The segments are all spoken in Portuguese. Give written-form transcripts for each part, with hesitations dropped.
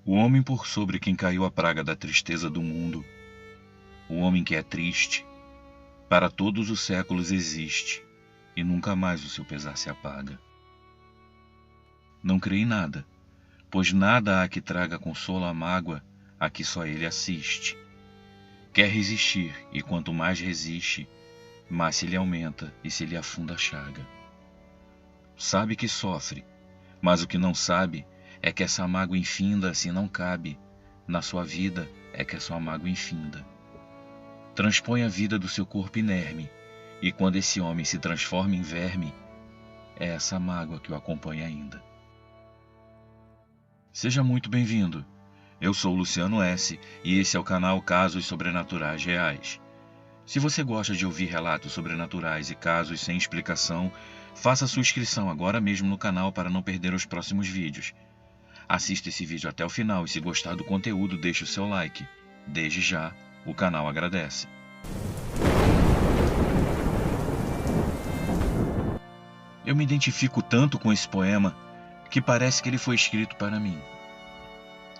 O homem por sobre quem caiu a praga da tristeza do mundo, o homem que é triste, para todos os séculos existe, e nunca mais o seu pesar se apaga. Não crê em nada, pois nada há que traga consolo à mágoa a que só ele assiste. Quer resistir, e quanto mais resiste, mais se lhe aumenta e se lhe afunda a chaga. Sabe que sofre, mas o que não sabe é que essa mágoa infinda assim não cabe, na sua vida é que a sua mágoa infinda. Transpõe a vida do seu corpo inerme, e quando esse homem se transforma em verme, é essa mágoa que o acompanha ainda. Seja muito bem-vindo. Eu sou o Luciano S. e esse é o canal Casos Sobrenaturais Reais. Se você gosta de ouvir relatos sobrenaturais e casos sem explicação, faça sua inscrição agora mesmo no canal para não perder os próximos vídeos. Assista esse vídeo até o final e se gostar do conteúdo, deixe o seu like. Desde já, o canal agradece. Eu me identifico tanto com esse poema que parece que ele foi escrito para mim.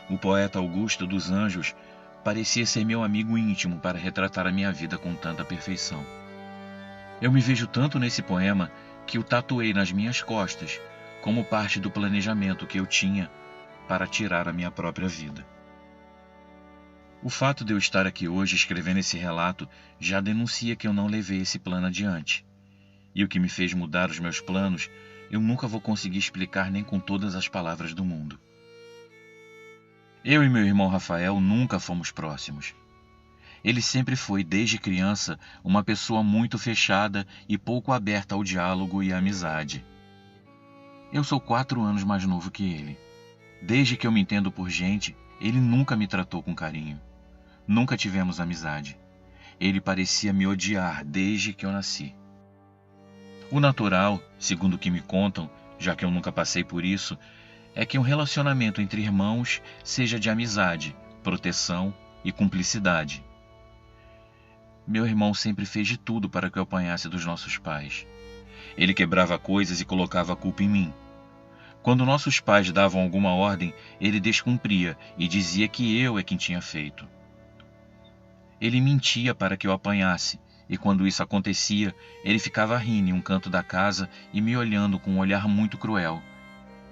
O poeta Augusto dos Anjos parecia ser meu amigo íntimo para retratar a minha vida com tanta perfeição. Eu me vejo tanto nesse poema que o tatuei nas minhas costas como parte do planejamento que eu tinha para tirar a minha própria vida. O fato de eu estar aqui hoje escrevendo esse relato já denuncia que eu não levei esse plano adiante. E o que me fez mudar os meus planos, eu nunca vou conseguir explicar nem com todas as palavras do mundo. Eu e meu irmão Rafael nunca fomos próximos. Ele sempre foi, desde criança, uma pessoa muito fechada e pouco aberta ao diálogo e à amizade. Eu sou 4 anos mais novo que ele. Desde que eu me entendo por gente, ele nunca me tratou com carinho. Nunca tivemos amizade. Ele parecia me odiar desde que eu nasci. O natural, segundo o que me contam, já que eu nunca passei por isso, é que um relacionamento entre irmãos seja de amizade, proteção e cumplicidade. Meu irmão sempre fez de tudo para que eu apanhasse dos nossos pais. Ele quebrava coisas e colocava a culpa em mim. Quando nossos pais davam alguma ordem, ele descumpria e dizia que eu é quem tinha feito. Ele mentia para que eu apanhasse, e quando isso acontecia, ele ficava rindo em um canto da casa e me olhando com um olhar muito cruel.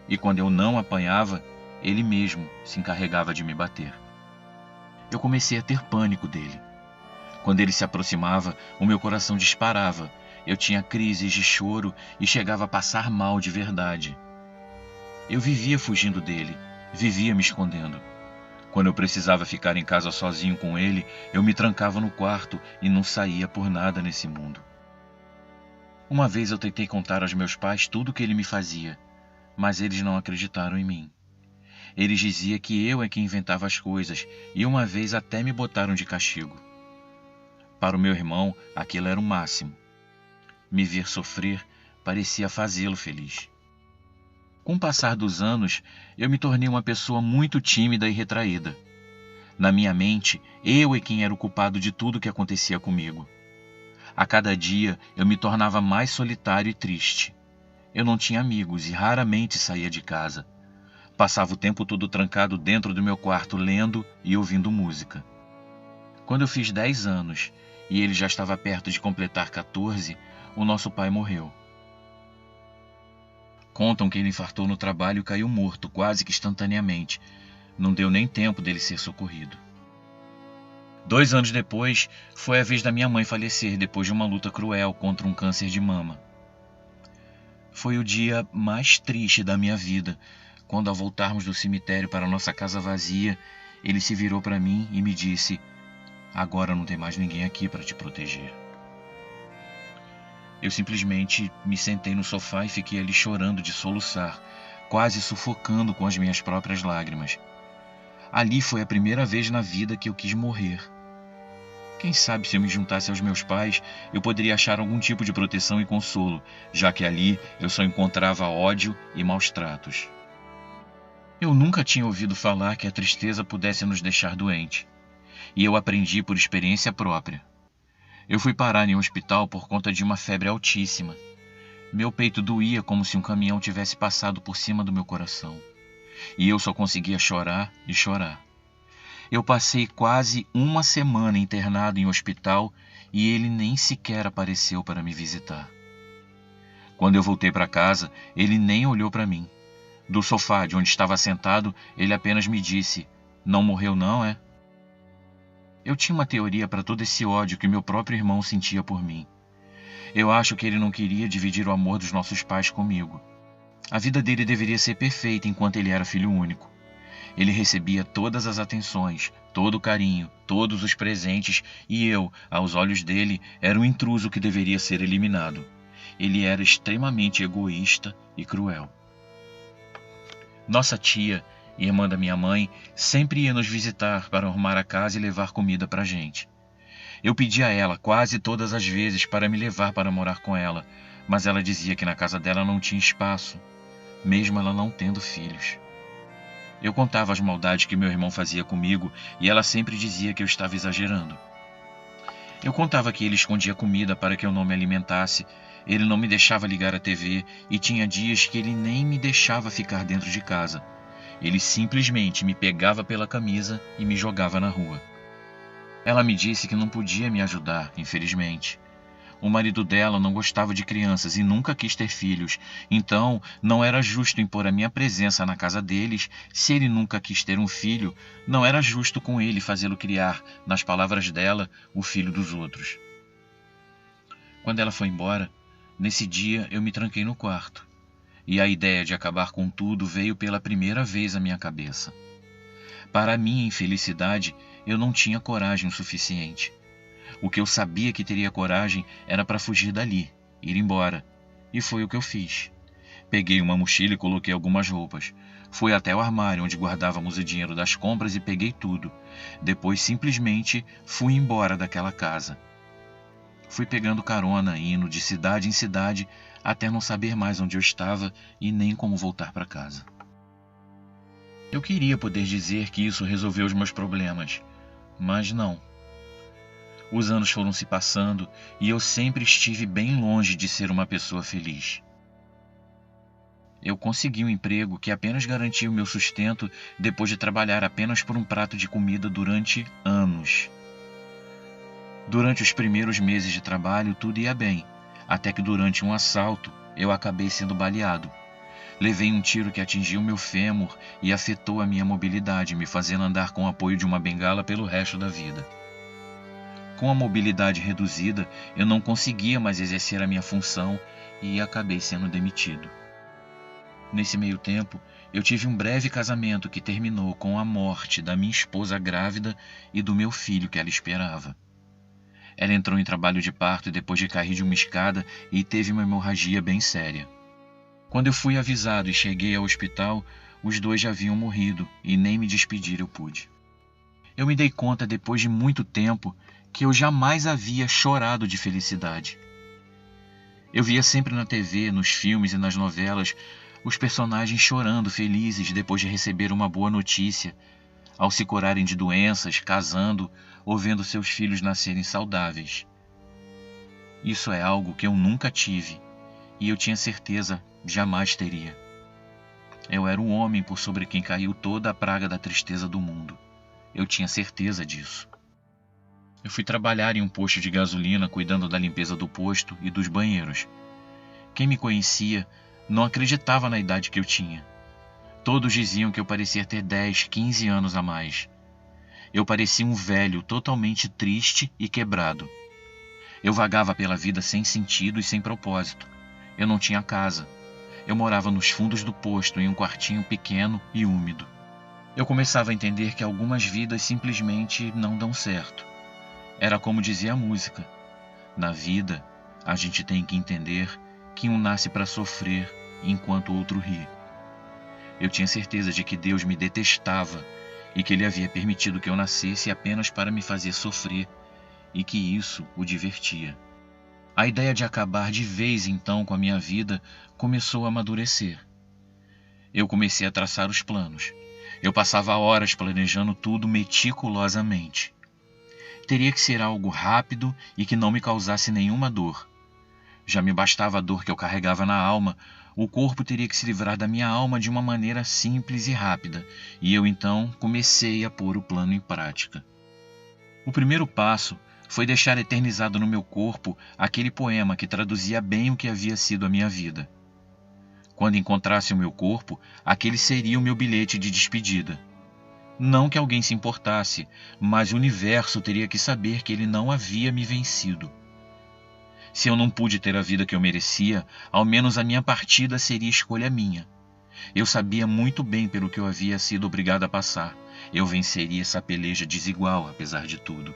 E quando eu não apanhava, ele mesmo se encarregava de me bater. Eu comecei a ter pânico dele. Quando ele se aproximava, o meu coração disparava. Eu tinha crises de choro e chegava a passar mal de verdade. Eu vivia fugindo dele, vivia me escondendo. Quando eu precisava ficar em casa sozinho com ele, eu me trancava no quarto e não saía por nada nesse mundo. Uma vez eu tentei contar aos meus pais tudo o que ele me fazia, mas eles não acreditaram em mim. Eles diziam que eu é quem inventava as coisas e uma vez até me botaram de castigo. Para o meu irmão, aquilo era o máximo. Me ver sofrer parecia fazê-lo feliz. Com o passar dos anos, eu me tornei uma pessoa muito tímida e retraída. Na minha mente, eu é quem era o culpado de tudo que acontecia comigo. A cada dia, eu me tornava mais solitário e triste. Eu não tinha amigos e raramente saía de casa. Passava o tempo todo trancado dentro do meu quarto lendo e ouvindo música. Quando eu fiz 10 anos e ele já estava perto de completar 14, o nosso pai morreu. Contam que ele infartou no trabalho e caiu morto quase que instantaneamente. Não deu nem tempo dele ser socorrido. 2 anos depois, foi a vez da minha mãe falecer depois de uma luta cruel contra um câncer de mama. Foi o dia mais triste da minha vida, quando ao voltarmos do cemitério para nossa casa vazia, ele se virou para mim e me disse: "Agora não tem mais ninguém aqui para te proteger." Eu simplesmente me sentei no sofá e fiquei ali chorando de soluçar, quase sufocando com as minhas próprias lágrimas. Ali foi a primeira vez na vida que eu quis morrer. Quem sabe se eu me juntasse aos meus pais, eu poderia achar algum tipo de proteção e consolo, já que ali eu só encontrava ódio e maus tratos. Eu nunca tinha ouvido falar que a tristeza pudesse nos deixar doentes, e eu aprendi por experiência própria. Eu fui parar em um hospital por conta de uma febre altíssima. Meu peito doía como se um caminhão tivesse passado por cima do meu coração. e eu só conseguia chorar e chorar. Eu passei quase uma semana internado em hospital e ele nem sequer apareceu para me visitar. Quando eu voltei para casa, ele nem olhou para mim. Do sofá de onde estava sentado, ele apenas me disse: "Não morreu não, é?" Eu tinha uma teoria para todo esse ódio que meu próprio irmão sentia por mim. Eu acho que ele não queria dividir o amor dos nossos pais comigo. A vida dele deveria ser perfeita enquanto ele era filho único. Ele recebia todas as atenções, todo o carinho, todos os presentes, e eu, aos olhos dele, era um intruso que deveria ser eliminado. Ele era extremamente egoísta e cruel. Nossa tia, irmã da minha mãe, sempre ia nos visitar para arrumar a casa e levar comida para a gente. Eu pedi a ela quase todas as vezes para me levar para morar com ela, mas ela dizia que na casa dela não tinha espaço, mesmo ela não tendo filhos. Eu contava as maldades que meu irmão fazia comigo e ela sempre dizia que eu estava exagerando. Eu contava que ele escondia comida para que eu não me alimentasse, ele não me deixava ligar a TV e tinha dias que ele nem me deixava ficar dentro de casa. Ele simplesmente me pegava pela camisa e me jogava na rua. Ela me disse que não podia me ajudar, infelizmente. O marido dela não gostava de crianças e nunca quis ter filhos, então não era justo impor a minha presença na casa deles. Se ele nunca quis ter um filho, não era justo com ele fazê-lo criar, nas palavras dela, o filho dos outros. Quando ela foi embora, nesse dia eu me tranquei no quarto, e a ideia de acabar com tudo veio pela primeira vez à minha cabeça. Para minha infelicidade, eu não tinha coragem o suficiente. O que eu sabia que teria coragem era para fugir dali, ir embora. E foi o que eu fiz. Peguei uma mochila e coloquei algumas roupas. Fui até o armário onde guardávamos o dinheiro das compras e peguei tudo. Depois simplesmente fui embora daquela casa. Fui pegando carona, indo de cidade em cidade, até não saber mais onde eu estava e nem como voltar para casa. Eu queria poder dizer que isso resolveu os meus problemas, mas não. Os anos foram se passando e eu sempre estive bem longe de ser uma pessoa feliz. Eu consegui um emprego que apenas garantia o meu sustento depois de trabalhar apenas por um prato de comida durante anos. Durante os primeiros meses de trabalho tudo ia bem, até que durante um assalto eu acabei sendo baleado. Levei um tiro que atingiu meu fêmur e afetou a minha mobilidade, me fazendo andar com o apoio de uma bengala pelo resto da vida. Com a mobilidade reduzida, eu não conseguia mais exercer a minha função e acabei sendo demitido. Nesse meio tempo, eu tive um breve casamento que terminou com a morte da minha esposa grávida e do meu filho que ela esperava. Ela entrou em trabalho de parto depois de cair de uma escada e teve uma hemorragia bem séria. Quando eu fui avisado e cheguei ao hospital, os dois já haviam morrido e nem me despedir eu pude. Eu me dei conta depois de muito tempo que eu jamais havia chorado de felicidade. Eu via sempre na TV, nos filmes e nas novelas, os personagens chorando felizes depois de receber uma boa notícia, ao se curarem de doenças, casando ou vendo seus filhos nascerem saudáveis. Isso é algo que eu nunca tive e eu tinha certeza jamais teria. Eu era o homem por sobre quem caiu toda a praga da tristeza do mundo. Eu tinha certeza disso. Eu fui trabalhar em um posto de gasolina cuidando da limpeza do posto e dos banheiros. Quem me conhecia não acreditava na idade que eu tinha. Todos diziam que eu parecia ter 10, 15 anos a mais. Eu parecia um velho totalmente triste e quebrado. Eu vagava pela vida sem sentido e sem propósito. Eu não tinha casa. Eu morava nos fundos do posto, em um quartinho pequeno e úmido. Eu começava a entender que algumas vidas simplesmente não dão certo. Era como dizia a música: na vida, a gente tem que entender que um nasce para sofrer enquanto o outro ri. Eu tinha certeza de que Deus me detestava e que Ele havia permitido que eu nascesse apenas para me fazer sofrer e que isso o divertia. A ideia de acabar de vez então com a minha vida começou a amadurecer. Eu comecei a traçar os planos. Eu passava horas planejando tudo meticulosamente. Teria que ser algo rápido e que não me causasse nenhuma dor. Já me bastava a dor que eu carregava na alma, o corpo teria que se livrar da minha alma de uma maneira simples e rápida, e eu então comecei a pôr o plano em prática. O primeiro passo foi deixar eternizado no meu corpo aquele poema que traduzia bem o que havia sido a minha vida. Quando encontrasse o meu corpo, aquele seria o meu bilhete de despedida. Não que alguém se importasse, mas o universo teria que saber que ele não havia me vencido. Se eu não pude ter a vida que eu merecia, ao menos a minha partida seria escolha minha. Eu sabia muito bem pelo que eu havia sido obrigado a passar. Eu venceria essa peleja desigual, apesar de tudo.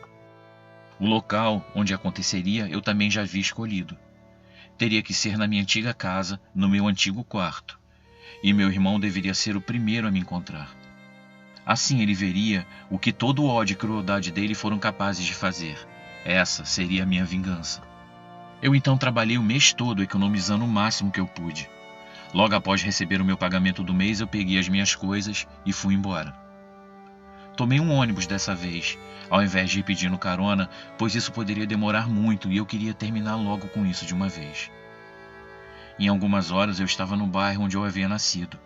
O local onde aconteceria eu também já havia escolhido. Teria que ser na minha antiga casa, no meu antigo quarto. E meu irmão deveria ser o primeiro a me encontrar. Assim ele veria o que todo o ódio e crueldade dele foram capazes de fazer. Essa seria a minha vingança. Eu então trabalhei o mês todo economizando o máximo que eu pude. Logo após receber o meu pagamento do mês, eu peguei as minhas coisas e fui embora. Tomei um ônibus dessa vez, ao invés de ir pedindo carona, pois isso poderia demorar muito e eu queria terminar logo com isso de uma vez. Em algumas horas eu estava no bairro onde eu havia nascido.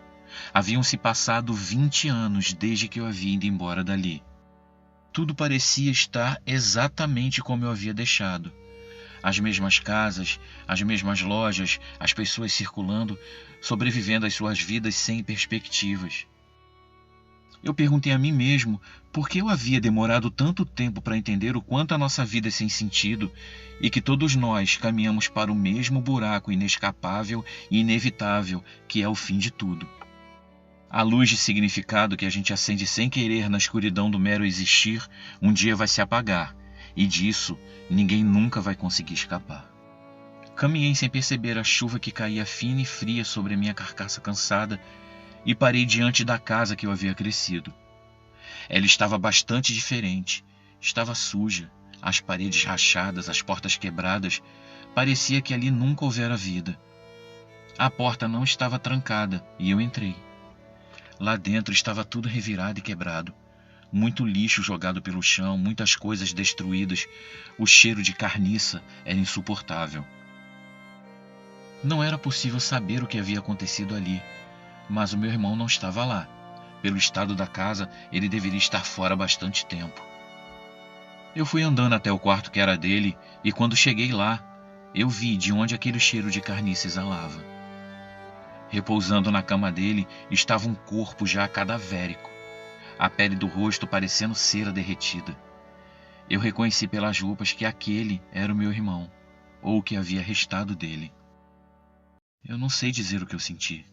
Haviam se passado 20 anos desde que eu havia ido embora dali. Tudo parecia estar exatamente como eu havia deixado. As mesmas casas, as mesmas lojas, as pessoas circulando, sobrevivendo às suas vidas sem perspectivas. Eu perguntei a mim mesmo por que eu havia demorado tanto tempo para entender o quanto a nossa vida é sem sentido e que todos nós caminhamos para o mesmo buraco inescapável e inevitável que é o fim de tudo. A luz de significado que a gente acende sem querer na escuridão do mero existir, um dia vai se apagar, e disso ninguém nunca vai conseguir escapar. Caminhei sem perceber a chuva que caía fina e fria sobre a minha carcaça cansada e parei diante da casa que eu havia crescido. Ela estava bastante diferente. Estava suja, as paredes rachadas, as portas quebradas. Parecia que ali nunca houvera vida. A porta não estava trancada e eu entrei. Lá dentro estava tudo revirado e quebrado. Muito lixo jogado pelo chão, muitas coisas destruídas. O cheiro de carniça era insuportável. Não era possível saber o que havia acontecido ali, mas o meu irmão não estava lá. Pelo estado da casa, ele deveria estar fora há bastante tempo. Eu fui andando até o quarto que era dele, e quando cheguei lá, eu vi de onde aquele cheiro de carniça exalava. Repousando na cama dele estava um corpo já cadavérico, a pele do rosto parecendo cera derretida. Eu reconheci pelas roupas que aquele era o meu irmão, ou o que havia restado dele. Eu não sei dizer o que eu senti.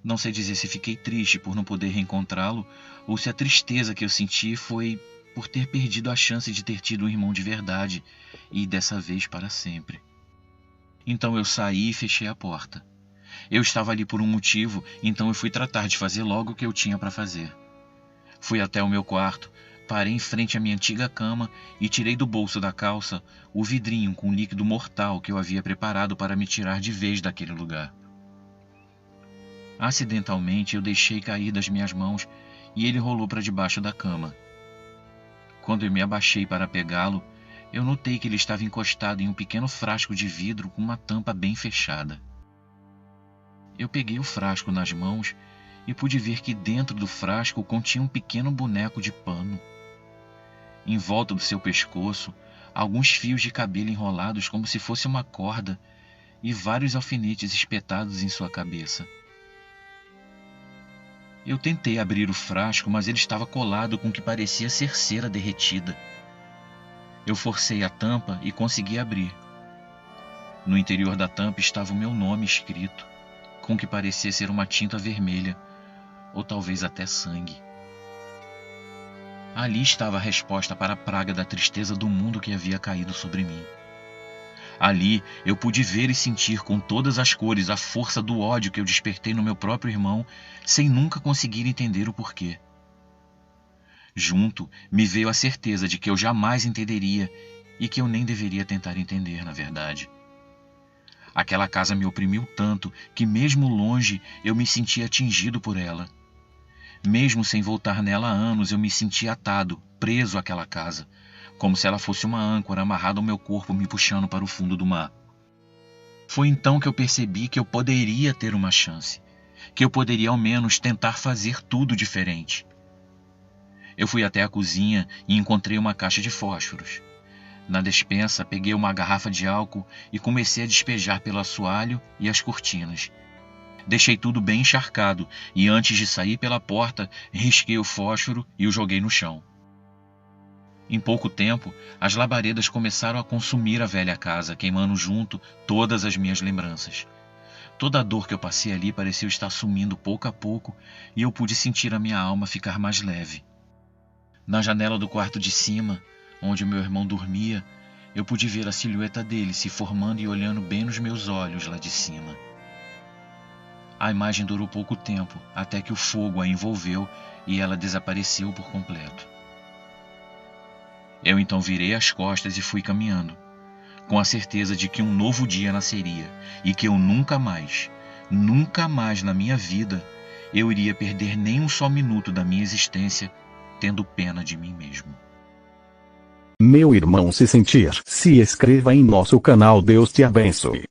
Não sei dizer se fiquei triste por não poder reencontrá-lo, ou se a tristeza que eu senti foi por ter perdido a chance de ter tido um irmão de verdade, e dessa vez para sempre. Então eu saí e fechei a porta. Eu estava ali por um motivo, então eu fui tratar de fazer logo o que eu tinha para fazer. Fui até o meu quarto, parei em frente à minha antiga cama e tirei do bolso da calça o vidrinho com líquido mortal que eu havia preparado para me tirar de vez daquele lugar. Acidentalmente eu deixei cair das minhas mãos e ele rolou para debaixo da cama. Quando eu me abaixei para pegá-lo, eu notei que ele estava encostado em um pequeno frasco de vidro com uma tampa bem fechada. Eu peguei o frasco nas mãos e pude ver que dentro do frasco continha um pequeno boneco de pano. Em volta do seu pescoço, alguns fios de cabelo enrolados como se fosse uma corda e vários alfinetes espetados em sua cabeça. Eu tentei abrir o frasco, mas ele estava colado com o que parecia ser cera derretida. Eu forcei a tampa e consegui abrir. No interior da tampa estava o meu nome escrito, com o que parecia ser uma tinta vermelha, ou talvez até sangue. Ali estava a resposta para a praga da tristeza do mundo que havia caído sobre mim. Ali eu pude ver e sentir com todas as cores a força do ódio que eu despertei no meu próprio irmão, sem nunca conseguir entender o porquê. Junto me veio a certeza de que eu jamais entenderia e que eu nem deveria tentar entender, na verdade. Aquela casa me oprimiu tanto que mesmo longe eu me sentia atingido por ela. Mesmo sem voltar nela há anos, eu me sentia atado, preso àquela casa, como se ela fosse uma âncora amarrada ao meu corpo me puxando para o fundo do mar. Foi então que eu percebi que eu poderia ter uma chance, que eu poderia ao menos tentar fazer tudo diferente. Eu fui até a cozinha e encontrei uma caixa de fósforos. Na despensa, peguei uma garrafa de álcool e comecei a despejar pelo assoalho e as cortinas. Deixei tudo bem encharcado e antes de sair pela porta, risquei o fósforo e o joguei no chão. Em pouco tempo, as labaredas começaram a consumir a velha casa, queimando junto todas as minhas lembranças. Toda a dor que eu passei ali pareceu estar sumindo pouco a pouco e eu pude sentir a minha alma ficar mais leve. Na janela do quarto de cima, onde meu irmão dormia, eu pude ver a silhueta dele se formando e olhando bem nos meus olhos lá de cima. A imagem durou pouco tempo, até que o fogo a envolveu e ela desapareceu por completo. Eu então virei as costas e fui caminhando, com a certeza de que um novo dia nasceria e que eu nunca mais na minha vida, eu iria perder nem um só minuto da minha existência tendo pena de mim mesmo. Meu irmão, se inscreva em nosso canal. Deus te abençoe.